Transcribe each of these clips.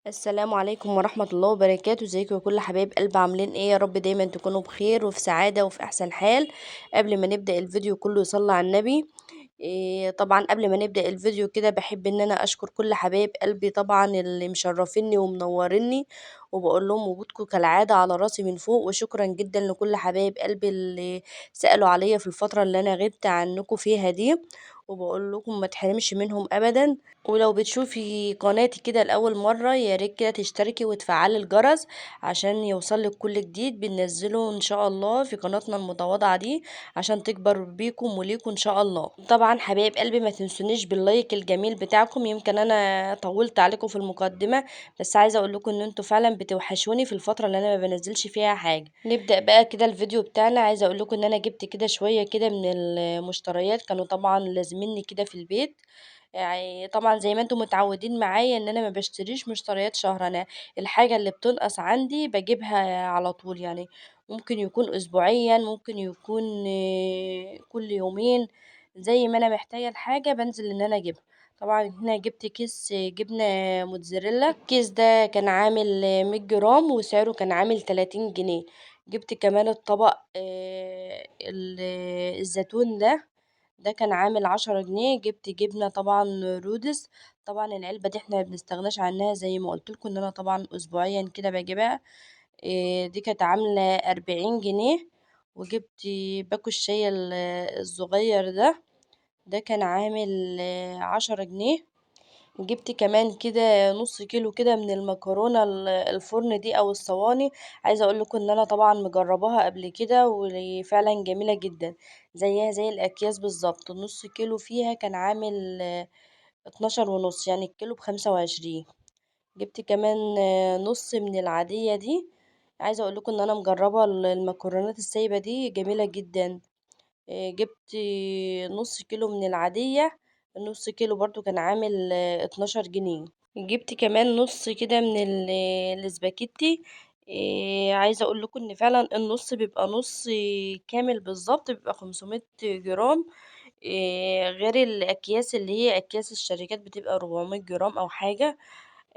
السلام عليكم ورحمة الله وبركاته. ازيكم يا كل حبايب قلب؟ عاملين ايه؟ يا رب دايما تكونوا بخير وفي سعادة وفي احسن حال. قبل ما نبدأ الفيديو كله يصلي على النبي. طبعا قبل ما نبدأ الفيديو كده بحب ان انا اشكر كل حبايب قلبي طبعا اللي مشرفيني ومنوريني، وبقول لهم وجودكم كالعادة على راسي من فوق. وشكرا جدا لكل حبايب قلبي اللي سألوا عليا في الفترة اللي انا غبت عنكم فيها دي، وبقول لكم ما تحرمش منهم ابدا. ولو بتشوفي قناتي كده لأول مرة يا ريت كده تشتركي وتفعلي الجرس عشان يوصلك كل جديد بننزله ان شاء الله في قناتنا المتواضعة دي، عشان تكبر بيكم وليكم ان شاء الله. طبعا حبايب قلبي ما تنسونيش باللايك الجميل بتاعكم. يمكن انا طولت عليكم في المقدمة، بس عايزة اقول لكم ان انتوا فعلا بتوحشوني في الفترة اللي انا ما بنزلش فيها حاجة. نبدأ بقى كده الفيديو بتاعنا. عايزة اقول لكم ان انا جبت كده شوية كده من المشتريات، كانوا طبعا لازميني كده في البيت. يعني طبعا زي ما انتم متعودين معايا ان انا ما بشتريش مشتريات شهر، انا الحاجة اللي بتنقص عندي بجيبها على طول. يعني ممكن يكون اسبوعيا، ممكن يكون كل يومين، زي ما انا محتاجة الحاجة بنزل ان انا اجيبها. طبعا هنا جبت كيس جبنة موتزاريلا. الكيس ده كان عامل 100 جرام وسعره كان عامل 30 جنيه. جبت كمان الطبق الزيتون ده كان عامل 10 جنيه. جبت جبنة طبعا رودس. طبعا العلبة دي احنا مبنستغناش عنها، زي ما قلتلكوا ان انا طبعا اسبوعيا كده بجيبها. دي كانت عاملة 40 جنيه. وجبت باكو الشاي الصغير ده كان عامل 10 جنيه. جبت كمان كده نص كيلو كده من المكرونة الفرن دي او الصواني. عايزة اقول لكم ان انا طبعا مجرباها قبل كده وفعلا جميلة جدا، زيها زي الاكياس بالظبط. نص كيلو فيها كان عامل 12 ونص، يعني الكيلو ب25. جبت كمان نص من العادية دي. عايزة اقول لكم ان انا مجربة المكرونات السايبة دي جميلة جدا. جبت نص كيلو من العادية. النص كيلو برضو كان عامل 12 جنيه. جبت كمان نص كده من الاسباجيتي. عايزة اقول لكم ان فعلا النص بيبقى نص كامل بالظبط، بيبقى 500 جرام. غير الاكياس اللي هي اكياس الشركات بتبقى 400 جرام او حاجة.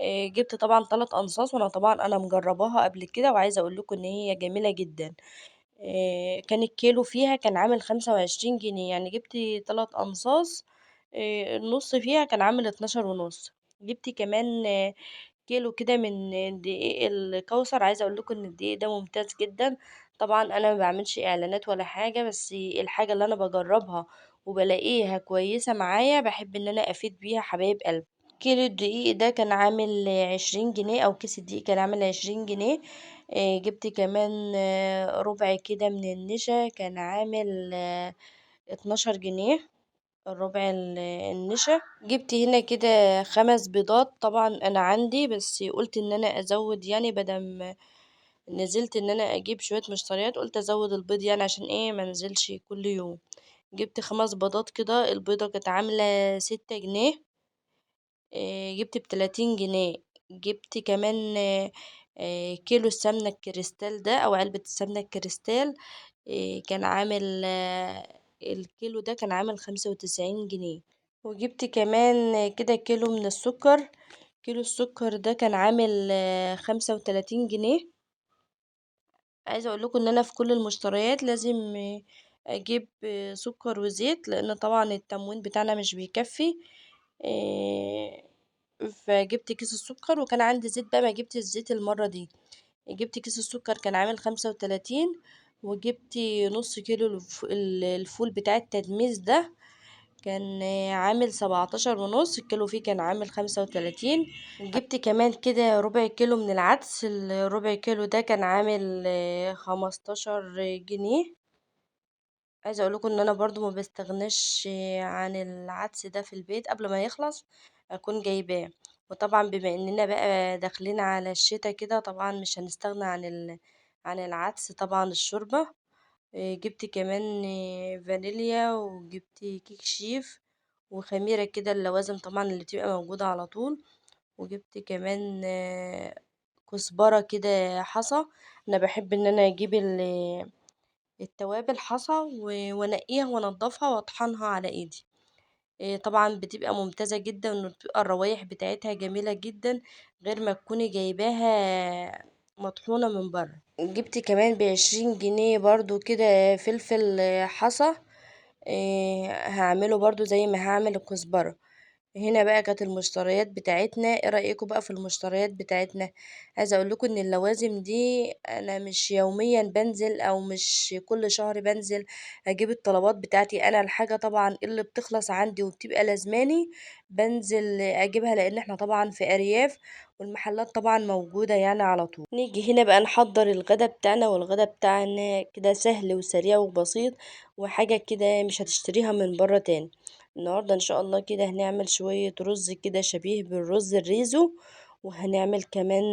جبت طبعا 3 انصاص، وانا طبعا انا مجرباها قبل كده، وعايزة اقول لكم ان هي جميلة جدا. كان الكيلو فيها كان عامل 25 جنيه، يعني جبت 3 أنصاص. النص فيها كان عامل 12 ونص. جبت كمان كيلو كده من دقيق الكوثر. عايزة اقول لكم ان الدقيق ده ممتاز جدا. طبعا انا ما بعملش اعلانات ولا حاجة، بس الحاجة اللي انا بجربها وبلاقيها كويسة معايا بحب ان انا افيد بيها حبايب قلبي. كيلو الدقيق ده كان عامل 20 جنيه، او كيس الدقيق كان عامل 20 جنيه. جبت كمان ربع كده من النشا كان عامل 12 جنيه. الربع النشا. جبت هنا كده 5 بيضات. طبعا انا عندي بس قلت ان انا ازود، يعني بدل نزلت ان انا اجيب شوية مشتريات قلت ازود البيض، يعني عشان ايه منزلش كل يوم. جبت 5 بيضات كده. البيضة كانت عاملة 6 جنيه. جبت ب30 جنيه. جبت كمان كيلو السمنة الكريستال ده أو علبة السمنة الكريستال. كان عامل الكيلو ده كان عامل 95 جنيه. وجبت كمان كده كيلو من السكر. كيلو السكر ده كان عامل 35 جنيه. عايزة اقول لكم ان انا في كل المشتريات لازم اجيب سكر وزيت، لان طبعا التموين بتاعنا مش بيكفي. آه، فجبت كيس السكر وكان عندي زيت بقى، ما جبت الزيت المرة دي. جبت كيس السكر كان عامل 35. وجبت نص كيلو الفول بتاع التدميس ده كان عامل 17 ونص. الكيلو فيه كان عامل 35. جبت كمان كده ربع كيلو من العدس. الربع كيلو ده كان عامل 15 جنيه. عايزه اقول لكم ان انا برضو ما بستغناش عن العدس ده في البيت، قبل ما يخلص اكون جايباه. وطبعا بما اننا بقى داخلين على الشتاء كده طبعا مش هنستغنى عن العدس طبعا الشوربه. جبت كمان فانيليا، وجبت كيك شيف، وخميره كده اللوازم طبعا اللي بتبقى موجوده على طول. وجبت كمان كزبره كده حصى. انا بحب ان انا اجيب التوابل حصى وانقيها وانضفها واطحنها على ايدي. طبعًا بتبقى ممتازة جدًا، وبتبقى الروايح بتاعتها جميلة جدًا، غير ما تكوني جايباها مطحونة من برّه. جبت كمان ب20 جنيه برضه كده فلفل حصى، هاعمله برضه زي ما هاعمل الكزبرة. هنا بقى كانت المشتريات بتاعتنا. ايه رأيكم بقى في المشتريات بتاعتنا؟ عايزة اقول لكم ان اللوازم دي انا مش يوميا بنزل او مش كل شهر بنزل اجيب الطلبات بتاعتي انا. الحاجة طبعا اللي بتخلص عندي وبتبقى لازماني بنزل اجيبها، لان احنا طبعا في ارياف والمحلات طبعا موجودة يعني على طول. نيجي هنا بقى نحضر الغدا بتاعنا، والغدا بتاعنا كده سهل وسريع وبسيط، وحاجة كده مش هتشتريها من بره تاني. النهاردة ان شاء الله كده هنعمل شوية رز كده شبيه بالرز الريزو، وهنعمل كمان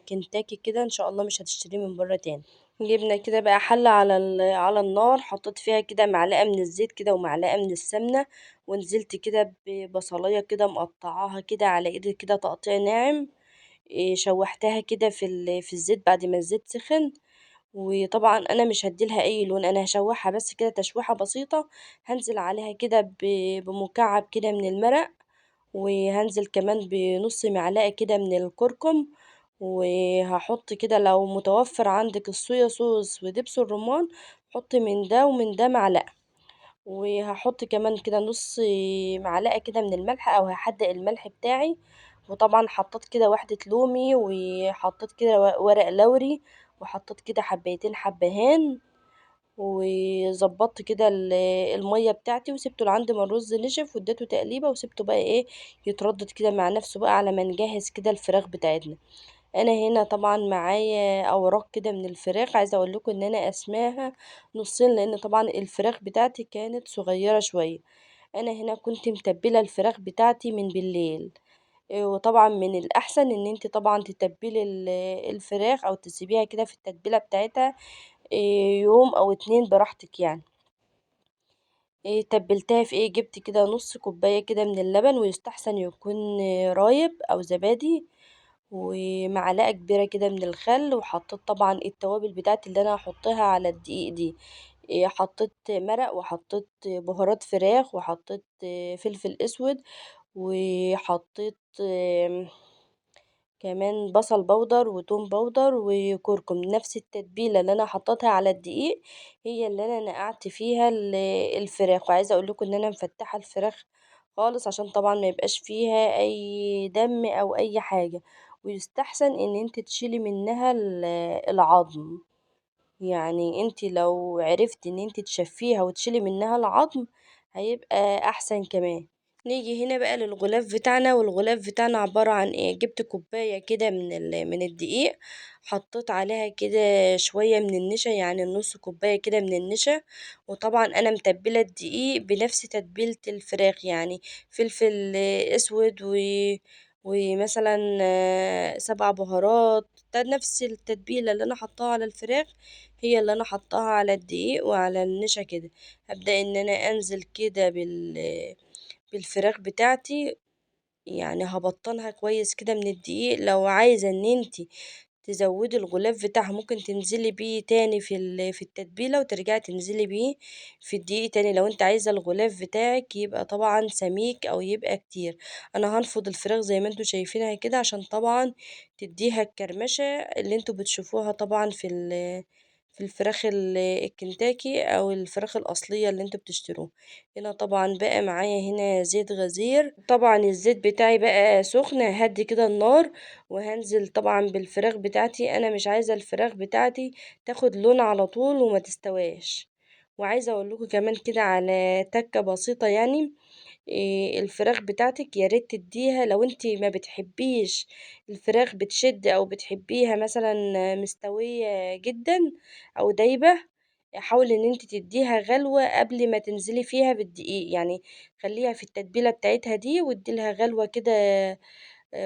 كنتاكي كده ان شاء الله مش هتشتريه من بره تاني. جبنا كده بقى حلة على النار، حطيت فيها كده معلقة من الزيت كده ومعلقة من السمنة، ونزلت كده ببصلاية كده مقطعاها كده على ايدي كده تقطيع ناعم. شوحتها كده في الزيت بعد ما الزيت سخن. وطبعا انا مش هديلها اي لون، انا هشوحها بس كده تشويحة بسيطة. هنزل عليها كده بمكعب كده من المرق، وهنزل كمان بنص معلقة كده من الكركم، وهحط كده لو متوفر عندك الصويا صوص ودبس الرمان، حط من ده ومن ده معلقة. وهحط كمان كده نص معلقة كده من الملح، او هحدق الملح بتاعي. وطبعا حطيت كده واحدة لومي، وحطيت كده ورق لوري، وحطيت كده حبيتين حبهان. وظبطت كده المية بتاعتي، وسبته لعند ما الرز نشف، واديته تقليبة، وسبته بقى ايه يتردد كده مع نفسه بقى على ما نجهز كده الفراخ بتاعتنا. انا هنا طبعا معايا اوراق كده من الفراخ، عايزه اقول لكم ان انا قسماها نصين، لان طبعا الفراخ بتاعتي كانت صغيره شويه. انا هنا كنت متبله الفراخ بتاعتي من بالليل. وطبعا من الاحسن ان انت طبعا تتبلي الفراخ او تسيبيها كده في التتبيله بتاعتها يوم او اتنين براحتك يعني. تبلتها في ايه، جبت كده نص كوبايه كده من اللبن، ويستحسن يكون رايب او زبادي، ومعلقة كبيرة كده من الخل. وحطيت طبعا التوابل بتاعتي اللي انا هحطها على الدقيق دي. حطيت مرق، وحطيت بهارات فراخ، وحطيت فلفل اسود، وحطيت كمان بصل بودر وتوم بودر وكركم. نفس التتبيلة اللي انا حطيتها على الدقيق هي اللي انا نقعت فيها الفراخ. وعايزة اقول لكم ان انا مفتحة الفراخ خالص، عشان طبعا ما يبقاش فيها اي دم او اي حاجة. ويستحسن ان انت تشيلي منها العظم. يعني انت لو عرفتي ان انت تشفيها وتشيلي منها العظم هيبقى احسن كمان. نيجي هنا بقى للغلاف بتاعنا. والغلاف بتاعنا عبارة عن ايه، جبت كوباية كده من الدقيق، حطيت عليها كده شوية من النشا، يعني نص كوباية كده من النشا. وطبعا انا متبلة الدقيق بنفس تتبيلة الفراخ، يعني فلفل اسود ومثلا 7 بهارات. ده نفس التتبيلة اللي انا حطاها على الفراخ هي اللي انا حطاها على الدقيق وعلى النشا كده. هبدأ ان انا انزل كده بالفراخ بتاعتي، يعني هبطنها كويس كده من الدقيق. لو عايزة ان انتي تزودي الغلاف بتاعها ممكن تنزلي بيه تاني في التتبيلة، وترجعي تنزلي بيه في الدقيق تاني لو انت عايزة الغلاف بتاعك يبقى طبعا سميك او يبقى كتير. انا هنفض الفراخ زي ما انتوا شايفينها كده، عشان طبعا تديها الكرمشة اللي انتوا بتشوفوها طبعا في الفراخ الكنتاكي او الفراخ الاصلية اللي انتوا بتشتروها. هنا طبعا بقى معايا هنا زيت غزير، طبعا الزيت بتاعي بقى سخن. هدي كده النار، وهنزل طبعا بالفراخ بتاعتي. انا مش عايزة الفراخ بتاعتي تاخد لون على طول وما تستواش. وعايزة اقول لكم كمان كده على تكة بسيطة يعني. الفراخ بتاعتك يا ريت تديها، لو انتي ما بتحبيش الفراخ بتشد او بتحبيها مثلا مستوية جدا او دايبة، حاولي ان انتي تديها غلوة قبل ما تنزلي فيها بالدقيق يعني. خليها في التتبيلة بتاعتها دي واديلها غلوة كده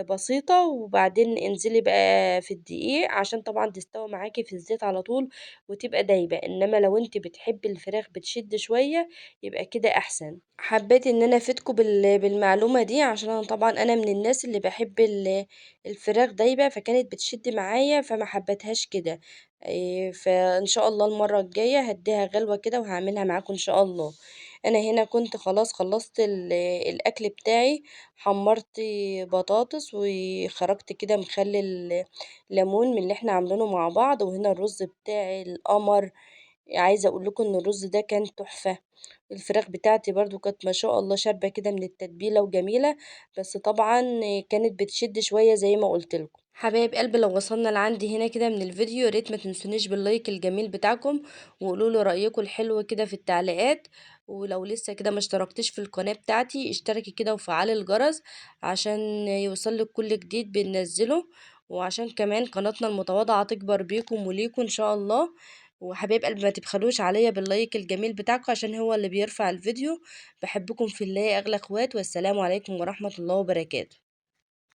بسيطة، وبعدين انزلي بقى في الدقيق عشان طبعا تستوي معاكي في الزيت على طول وتبقى دايبة. انما لو انتي بتحبي الفراخ بتشد شوية يبقى كده احسن. حبيت ان انا افيدكم بالمعلومة دي، عشان انا طبعا انا من الناس اللي بحب الفراخ دايبة، فكانت بتشد معايا فما حبتهاش كده. فان شاء الله المرة الجاية هديها غلوة كده وهعملها معاكم ان شاء الله. أنا هنا كنت خلاص خلصت الأكل بتاعي، حمرت بطاطس وخرجت كده مخلل ليمون من اللي احنا عاملينه مع بعض، وهنا الرز بتاعي القمر. عايزة اقول لكم ان الرز ده كان تحفة. الفراخ بتاعتي برضو كانت ما شاء الله شاربة كده من التتبيلة وجميلة، بس طبعا كانت بتشد شوية زي ما قلت لكم. حبايب قلبي، لو وصلنا لعندي هنا كده من الفيديو، يا ريت ما تنسونيش باللايك الجميل بتاعكم، وقولوا لي رأيكم الحلو كده في التعليقات. ولو لسه كده ما اشتركتش في القناة بتاعتي، اشتركي كده وفعلي الجرس عشان يوصلك كل جديد بننزله، وعشان كمان قناتنا المتواضعة تكبر بيكم وليكم ان شاء الله. وحبايب قلبي، ما تبخلوش عليا باللايك الجميل بتاعكم عشان هو اللي بيرفع الفيديو. بحبكم في الله يا اغلى اخوات، والسلام عليكم ورحمة الله وبركاته.